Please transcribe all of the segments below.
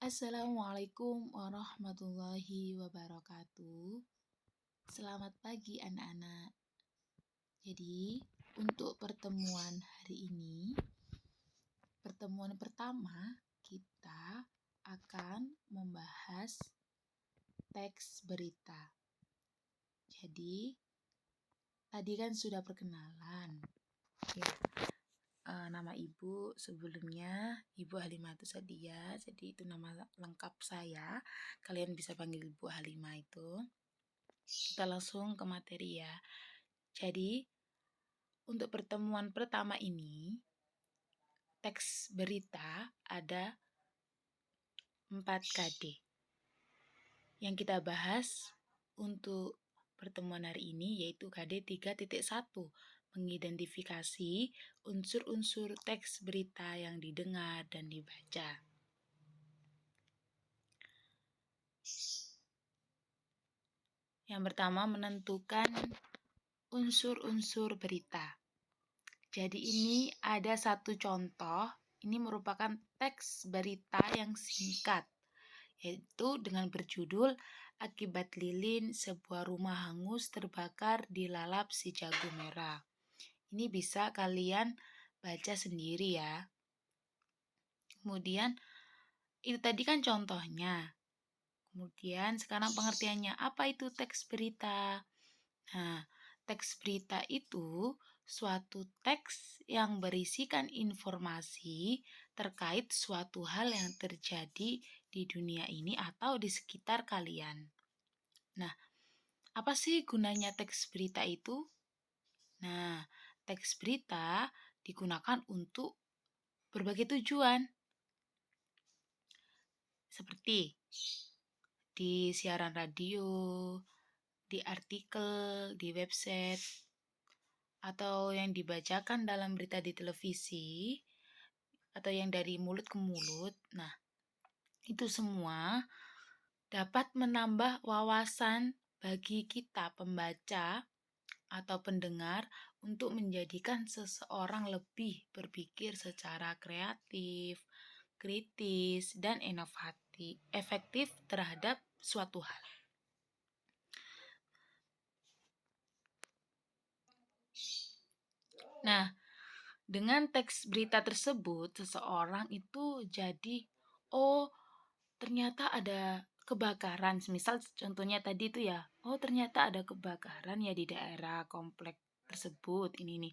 Assalamualaikum warahmatullahi wabarakatuh. Selamat pagi anak-anak. Jadi, untuk pertemuan hari ini, pertemuan pertama kita akan membahas teks berita. Jadi, tadi kan sudah perkenalan. Ya, nama ibu sebelumnya Ibu Halimatus Sadiah. Jadi itu nama lengkap saya. Kalian bisa panggil Ibu Halimah itu. Kita langsung ke materi ya. Jadi untuk pertemuan pertama ini teks berita ada 4 KD. Yang kita bahas untuk pertemuan hari ini yaitu KD 3.1, mengidentifikasi unsur-unsur teks berita yang didengar dan dibaca. Yang pertama, menentukan unsur-unsur berita. Jadi ini ada satu contoh, ini merupakan teks berita yang singkat, yaitu dengan berjudul Akibat Lilin, sebuah rumah hangus terbakar dilalap si jago merah. Ini bisa kalian baca sendiri ya. Kemudian itu tadi kan contohnya. Kemudian sekarang pengertiannya, apa itu teks berita? Nah, teks berita itu suatu teks yang berisikan informasi terkait suatu hal yang terjadi di dunia ini atau di sekitar kalian. Nah, apa sih gunanya teks berita itu? Nah, teks berita digunakan untuk berbagai tujuan. Seperti di siaran radio, di artikel, di website, atau yang dibacakan dalam berita di televisi, atau yang dari mulut ke mulut. Nah, itu semua dapat menambah wawasan bagi kita pembaca atau pendengar untuk menjadikan seseorang lebih berpikir secara kreatif, kritis, dan inovatif, efektif terhadap suatu hal. Nah, dengan teks berita tersebut, seseorang itu jadi, ternyata ada kebakaran. Misal contohnya tadi itu ya, ternyata ada kebakaran ya di daerah komplek tersebut. Ini nih,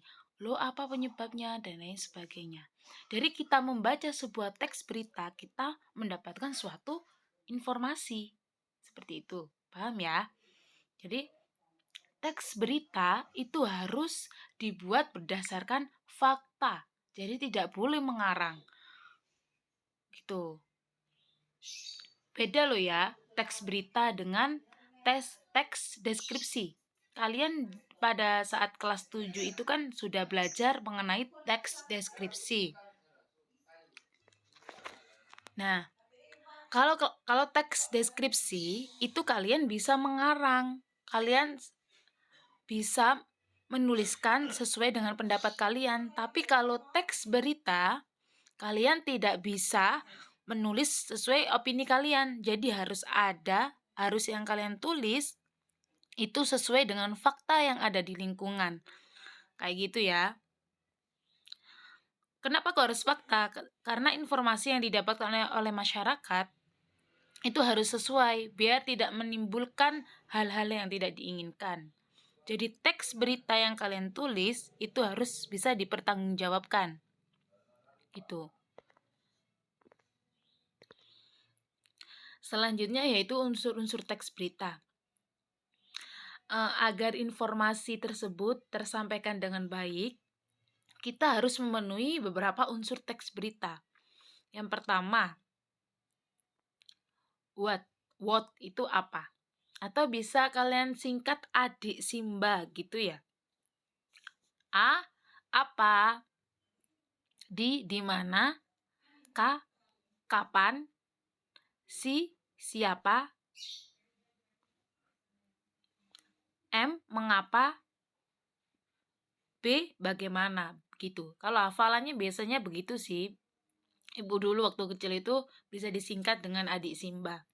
apa penyebabnya dan lain sebagainya. Dari kita membaca sebuah teks berita, kita mendapatkan suatu informasi. Seperti itu. Paham ya? Jadi teks berita itu harus dibuat berdasarkan fakta. Jadi tidak boleh mengarang. Gitu. Beda loh ya, teks berita dengan teks deskripsi. Kalian pada saat kelas 7 itu kan sudah belajar mengenai teks deskripsi. Nah, kalau teks deskripsi itu kalian bisa mengarang. Kalian bisa menuliskan sesuai dengan pendapat kalian. Tapi kalau teks berita, kalian tidak bisa menulis sesuai opini kalian. Jadi harus yang kalian tulis itu sesuai dengan fakta yang ada di lingkungan. Kayak gitu ya. Kenapa kok harus fakta? Karena informasi yang didapatkan oleh masyarakat itu harus sesuai biar tidak menimbulkan hal-hal yang tidak diinginkan. Jadi teks berita yang kalian tulis itu harus bisa dipertanggungjawabkan. Gitu. Selanjutnya yaitu unsur-unsur teks berita. Agar informasi tersebut tersampaikan dengan baik, kita harus memenuhi beberapa unsur teks berita. Yang pertama, what itu apa? Atau bisa kalian singkat adik Simba gitu ya. Apa? Di mana? Kapan? Siapa? Mengapa? B, bagaimana? Gitu. Kalau hafalannya biasanya begitu sih. Ibu dulu waktu kecil itu bisa disingkat dengan adik Simba.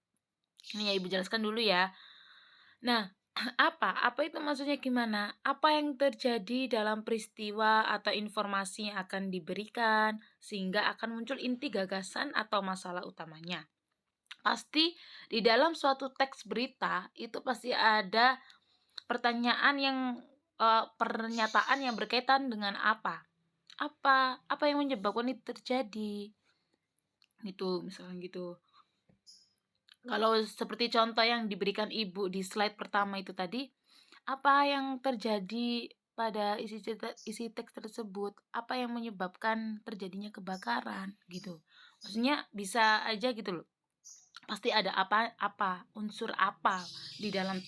Ini ya Ibu jelaskan dulu ya. Nah, apa itu maksudnya gimana? Apa yang terjadi dalam peristiwa atau informasi yang akan diberikan sehingga akan muncul inti gagasan atau masalah utamanya. Pasti di dalam suatu teks berita itu pasti ada pertanyaan yang pernyataan yang berkaitan dengan apa? Apa yang menyebabkan itu terjadi? Gitu, misalnya gitu. Kalau seperti contoh yang diberikan Ibu di slide pertama itu tadi, apa yang terjadi pada isi teks tersebut? Apa yang menyebabkan terjadinya kebakaran gitu. Maksudnya bisa aja gitu loh. Pasti ada unsur apa di dalam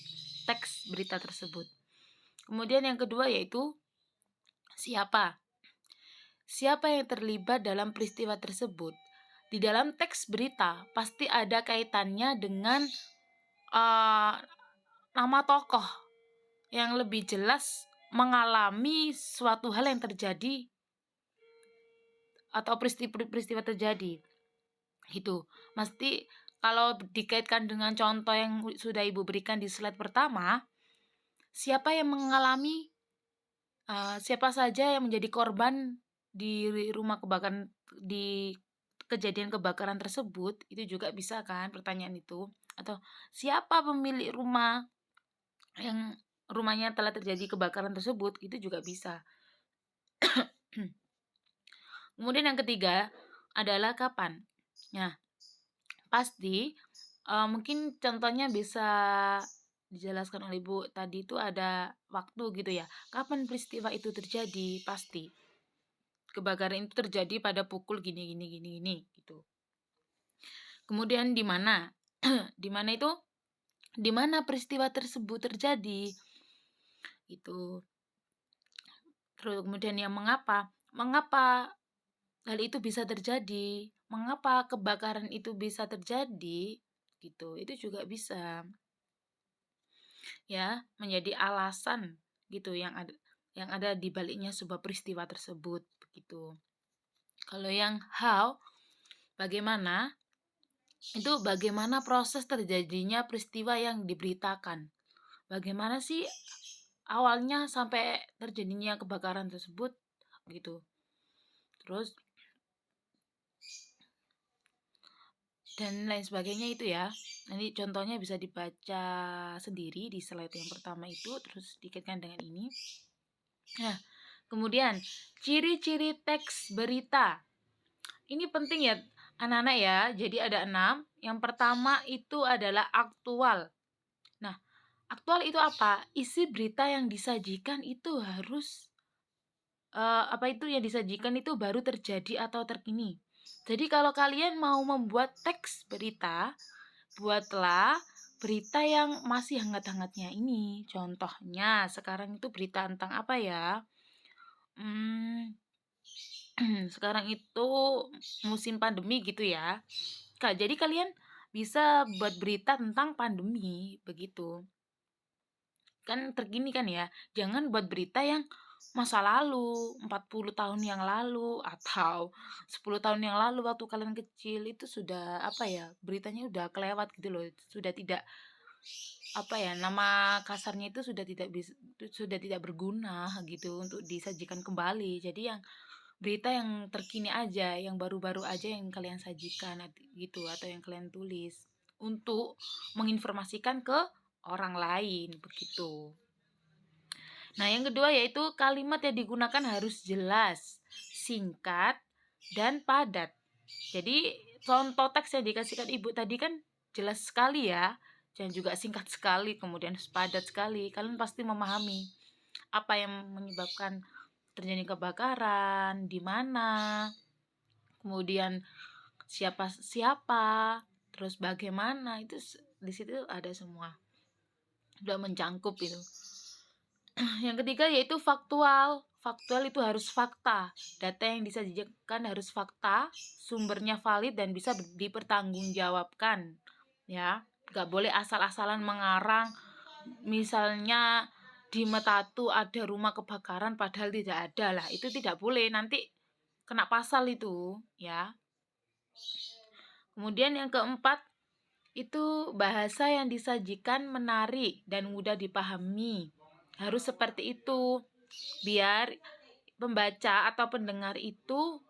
teks berita tersebut. Kemudian yang kedua yaitu siapa? Siapa yang terlibat dalam peristiwa tersebut? Di dalam teks berita pasti ada kaitannya dengan nama tokoh yang lebih jelas mengalami suatu hal yang terjadi atau peristiwa terjadi. Gitu. Pasti kalau dikaitkan dengan contoh yang sudah Ibu berikan di slide pertama, siapa yang mengalami siapa saja yang menjadi korban di rumah kebakaran, di kejadian kebakaran tersebut, itu juga bisa kan pertanyaan itu. Atau siapa pemilik rumah yang rumahnya telah terjadi kebakaran tersebut, itu juga bisa. Kemudian yang ketiga adalah kapan. Nah, pasti mungkin contohnya bisa dijelaskan oleh Ibu tadi itu ada waktu gitu ya. Kapan peristiwa itu terjadi? Pasti kebakaran itu terjadi pada pukul gini gitu. Kemudian di mana? Di mana itu? Di mana peristiwa tersebut terjadi? Itu. Terus kemudian yang mengapa? Mengapa hal itu bisa terjadi? Mengapa kebakaran itu bisa terjadi? Gitu. Itu juga bisa ya menjadi alasan gitu yang ada di baliknya sebuah peristiwa tersebut begitu. Kalau yang how, bagaimana? Itu bagaimana proses terjadinya peristiwa yang diberitakan. Bagaimana sih awalnya sampai terjadinya kebakaran tersebut gitu. Terus dan lain sebagainya itu ya. Nanti contohnya bisa dibaca sendiri di slide yang pertama itu, terus dikaitkan dengan ini. Nah, kemudian ciri-ciri teks berita. Ini penting ya anak-anak ya. Jadi ada 6. Yang pertama itu adalah aktual. Nah, aktual itu apa? Isi berita yang disajikan itu harus apa itu yang disajikan itu baru terjadi atau terkini. Jadi kalau kalian mau membuat teks berita, buatlah berita yang masih hangat-hangatnya ini. Contohnya sekarang itu berita tentang apa ya? Sekarang itu musim pandemi gitu ya. Jadi kalian bisa buat berita tentang pandemi begitu. Kan terkini kan ya. Jangan buat berita yang masa lalu, 40 tahun yang lalu atau 10 tahun yang lalu waktu kalian kecil itu sudah apa ya? Beritanya udah kelewat gitu loh. Sudah tidak apa ya? Nama kasarnya itu sudah tidak berguna gitu untuk disajikan kembali. Jadi yang berita yang terkini aja, yang baru-baru aja yang kalian sajikan gitu atau yang kalian tulis untuk menginformasikan ke orang lain begitu. Nah, yang kedua yaitu kalimat yang digunakan harus jelas, singkat, dan padat. Jadi contoh teks yang dikasihkan Ibu tadi kan jelas sekali ya, dan juga singkat sekali, kemudian padat sekali. Kalian pasti memahami apa yang menyebabkan terjadi kebakaran, di mana, kemudian siapa, terus bagaimana, itu di situ ada semua. Udah mencangkup itu. Yang ketiga yaitu faktual. Faktual itu harus fakta. Data yang disajikan harus fakta, sumbernya valid dan bisa dipertanggungjawabkan. Ya, nggak boleh asal-asalan mengarang. Misalnya di Metatu ada rumah kebakaran padahal tidak ada lah. Itu tidak boleh. Nanti kena pasal itu, ya. Kemudian yang keempat, itu bahasa yang disajikan menarik dan mudah dipahami. Harus seperti itu, biar pembaca atau pendengar itu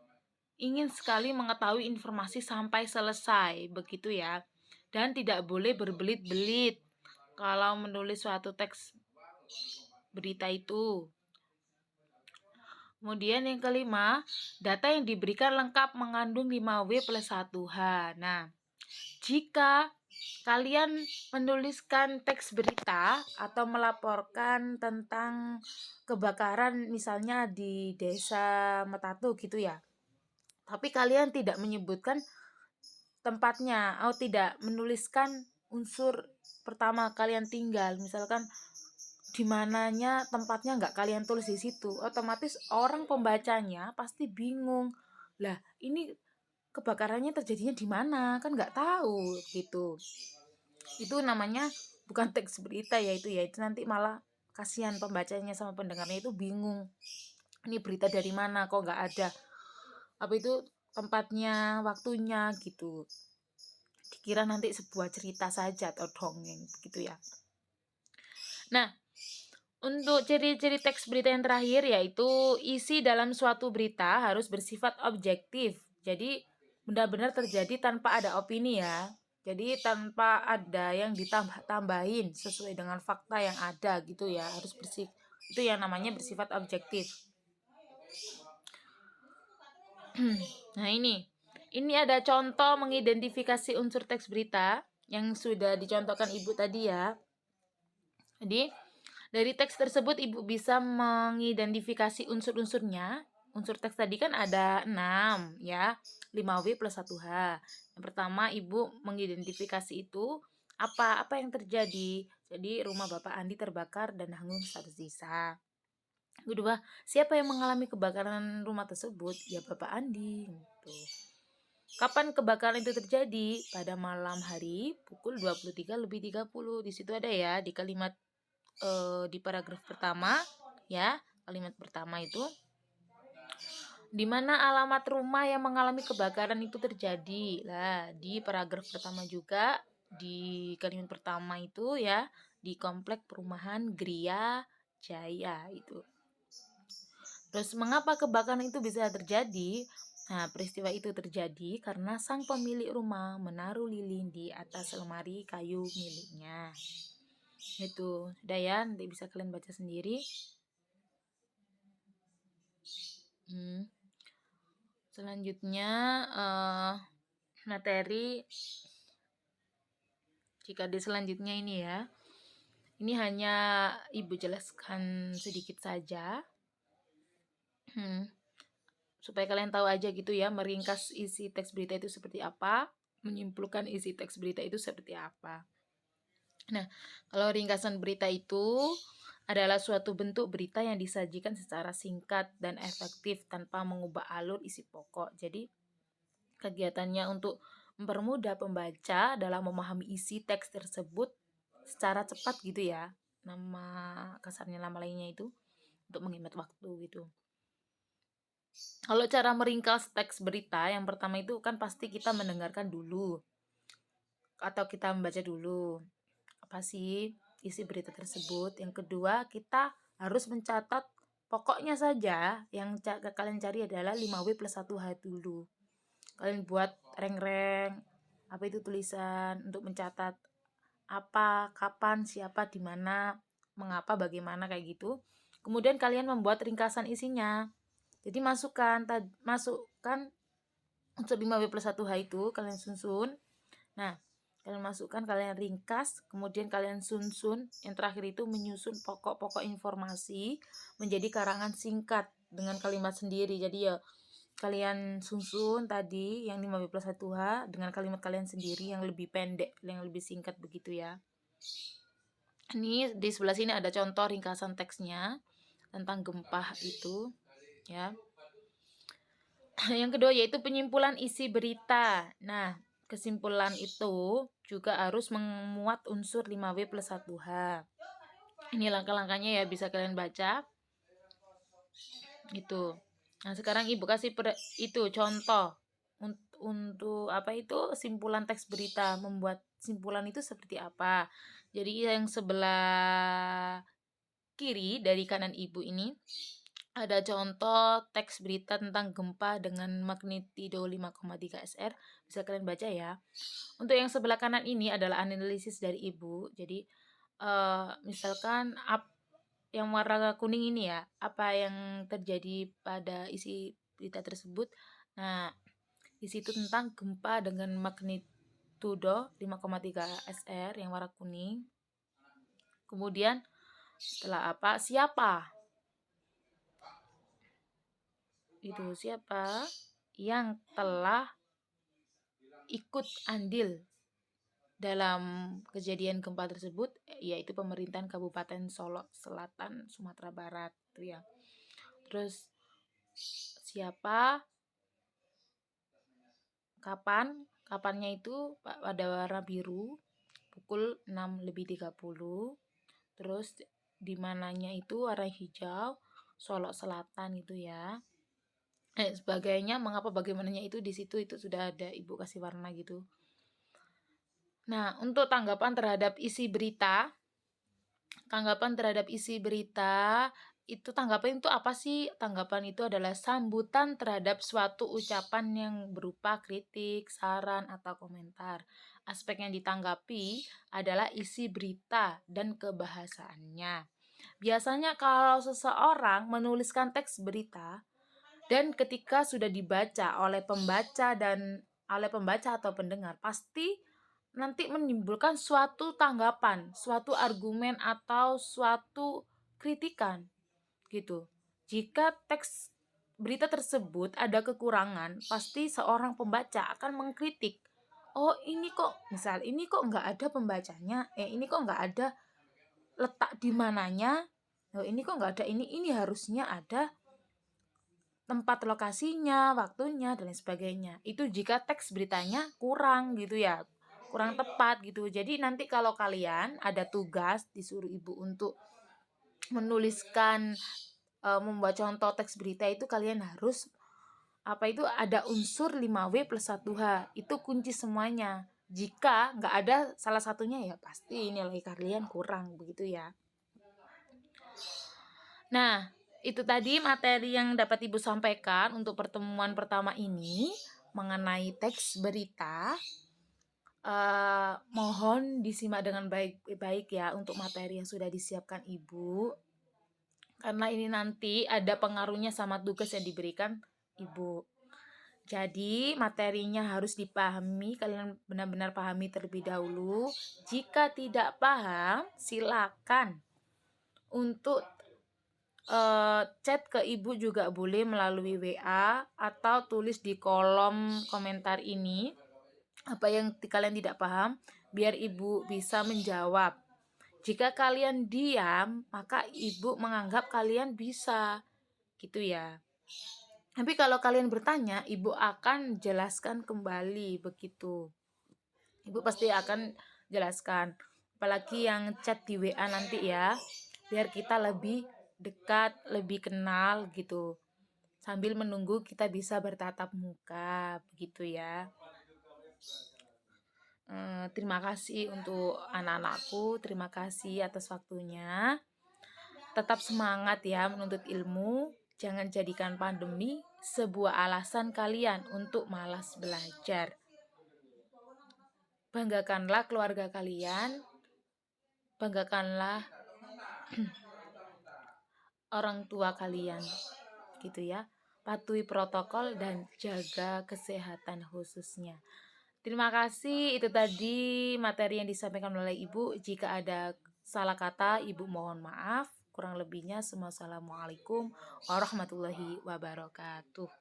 ingin sekali mengetahui informasi sampai selesai, begitu ya. Dan tidak boleh berbelit-belit kalau menulis suatu teks berita itu. Kemudian yang kelima, data yang diberikan lengkap mengandung 5W plus 1H. Nah, jika kalian menuliskan teks berita atau melaporkan tentang kebakaran misalnya di desa Metatu gitu ya, tapi kalian tidak menyebutkan tempatnya atau tidak menuliskan unsur pertama kalian tinggal, misalkan di mananya tempatnya nggak kalian tulis di situ, otomatis orang pembacanya pasti bingung. Lah, ini kebakarannya terjadinya di mana? Kan nggak tahu gitu. Itu namanya bukan teks berita ya itu nanti malah kasihan pembacanya sama pendengarnya itu bingung. Ini berita dari mana kok nggak ada apa itu tempatnya, waktunya gitu. Dikira nanti sebuah cerita saja atau dongeng begitu ya. Nah, untuk ciri-ciri teks berita yang terakhir yaitu isi dalam suatu berita harus bersifat objektif. Jadi benar-benar terjadi tanpa ada opini ya. Jadi tanpa ada yang ditambah-tambahin sesuai dengan fakta yang ada gitu ya. Harus bersih. Itu yang namanya bersifat objektif. Nah, ini ada contoh mengidentifikasi unsur teks berita yang sudah dicontohkan Ibu tadi ya. Jadi dari teks tersebut Ibu bisa mengidentifikasi unsur-unsurnya. Unsur teks tadi kan ada 6 ya, 5W plus 1H. Yang pertama Ibu mengidentifikasi itu apa yang terjadi. Jadi rumah Bapak Andi terbakar dan hangus tersisa. Kedua, siapa yang mengalami kebakaran rumah tersebut? Ya Bapak Andi. Gitu. Kapan kebakaran itu terjadi? Pada malam hari pukul 23:30. Di situ ada ya di kalimat di paragraf pertama ya, kalimat pertama itu di mana alamat rumah yang mengalami kebakaran itu terjadi. Lah, di paragraf pertama juga di kalimat pertama itu ya, di komplek perumahan Gria Jaya itu. Terus mengapa kebakaran itu bisa terjadi? Nah, peristiwa itu terjadi karena sang pemilik rumah menaruh lilin di atas lemari kayu miliknya. Itu, udah ya, nanti bisa kalian baca sendiri. Selanjutnya materi jika di selanjutnya ini ya. Ini hanya Ibu jelaskan sedikit saja. Supaya kalian tahu aja gitu ya, meringkas isi teks berita itu seperti apa, menyimpulkan isi teks berita itu seperti apa. Nah, kalau ringkasan berita itu adalah suatu bentuk berita yang disajikan secara singkat dan efektif tanpa mengubah alur isi pokok. Jadi, kegiatannya untuk mempermudah pembaca dalam memahami isi teks tersebut secara cepat gitu ya. Nama kasarnya nama lainnya itu untuk menghemat waktu gitu. Kalau cara meringkas teks berita, yang pertama itu kan pasti kita mendengarkan dulu atau kita membaca dulu apa sih isi berita tersebut. Yang kedua, kita harus mencatat pokoknya saja. Yang kalian cari adalah 5W plus 1H dulu. Kalian buat reng-reng apa itu tulisan untuk mencatat apa, kapan, siapa, di mana, mengapa, bagaimana kayak gitu. Kemudian kalian membuat ringkasan isinya. Jadi masukkan unsur 5W plus 1H itu kalian susun. Nah, kalian masukkan, kalian ringkas, kemudian kalian susun. Yang terakhir itu menyusun pokok-pokok informasi menjadi karangan singkat dengan kalimat sendiri. Jadi ya kalian susun tadi yang 5W plus 1H dengan kalimat kalian sendiri yang lebih pendek, yang lebih singkat begitu ya. Ini di sebelah sini ada contoh ringkasan teksnya tentang gempa itu ya. Yang kedua yaitu penyimpulan isi berita. Nah, kesimpulan itu juga harus memuat unsur 5W plus 1H. Ini langkah-langkahnya ya, bisa kalian baca. Itu. Nah, sekarang Ibu kasih itu contoh untuk simpulan teks berita, membuat simpulan itu seperti apa. Jadi yang sebelah kiri dari kanan Ibu ini ada contoh teks berita tentang gempa dengan magnitudo 5,3 SR. Bisa kalian baca ya. Untuk yang sebelah kanan ini adalah analisis dari Ibu. Jadi misalkan yang warna kuning ini ya, apa yang terjadi pada isi berita tersebut. Nah, di situ tentang gempa dengan magnitudo 5,3 SR yang warna kuning. Kemudian setelah siapa? Itu siapa yang telah ikut andil dalam kejadian gempa tersebut, yaitu pemerintahan Kabupaten Solok Selatan, Sumatera Barat, ya. Terus siapa, kapannya itu pada warna biru pukul 6:30. Terus di mananya itu warna hijau, Solok Selatan itu ya. Sebagainya, mengapa bagaimananya itu di situ itu sudah ada Ibu kasih warna gitu. Nah, untuk tanggapan terhadap isi berita, itu tanggapan itu apa sih? Tanggapan itu adalah sambutan terhadap suatu ucapan yang berupa kritik, saran, atau komentar. Aspek yang ditanggapi adalah isi berita dan kebahasaannya. Biasanya kalau seseorang menuliskan teks berita dan ketika sudah dibaca oleh pembaca atau pendengar, pasti nanti menimbulkan suatu tanggapan, suatu argumen atau suatu kritikan gitu. Jika teks berita tersebut ada kekurangan, pasti seorang pembaca akan mengkritik. Oh, ini kok nggak ada pembacanya, ini kok nggak ada letak di mananya, oh, ini kok nggak ada ini harusnya ada tempat lokasinya, waktunya, dan lain sebagainya. Itu jika teks beritanya kurang gitu ya, kurang tepat gitu. Jadi nanti kalau kalian ada tugas disuruh Ibu untuk menuliskan membuat contoh teks berita, itu kalian harus ada unsur 5W plus 1H. Itu kunci semuanya. Jika nggak ada salah satunya ya pasti nilai kalian kurang begitu ya. Nah, itu tadi materi yang dapat Ibu sampaikan untuk pertemuan pertama ini mengenai teks berita. Mohon disimak dengan baik ya untuk materi yang sudah disiapkan Ibu. Karena ini nanti ada pengaruhnya sama tugas yang diberikan Ibu. Jadi materinya harus dipahami, kalian benar-benar pahami terlebih dahulu. Jika tidak paham, silakan untuk chat ke Ibu juga boleh melalui WA atau tulis di kolom komentar ini apa yang kalian tidak paham biar Ibu bisa menjawab. Jika kalian diam, maka Ibu menganggap kalian bisa gitu ya. Tapi kalau kalian bertanya, Ibu akan jelaskan kembali begitu. Ibu pasti akan jelaskan. Apalagi yang chat di WA nanti ya, biar kita lebih dekat, lebih kenal gitu. Sambil menunggu kita bisa bertatap muka begitu ya. Terima kasih untuk anak-anakku, terima kasih atas waktunya. Tetap semangat ya menuntut ilmu. Jangan jadikan pandemi sebuah alasan kalian untuk malas belajar. Banggakanlah keluarga kalian, banggakanlah orang tua kalian, gitu ya. Patuhi protokol dan jaga kesehatan khususnya. Terima kasih, itu tadi materi yang disampaikan oleh Ibu. Jika ada salah kata, Ibu mohon maaf. Kurang lebihnya, assalamualaikum warahmatullahi wabarakatuh.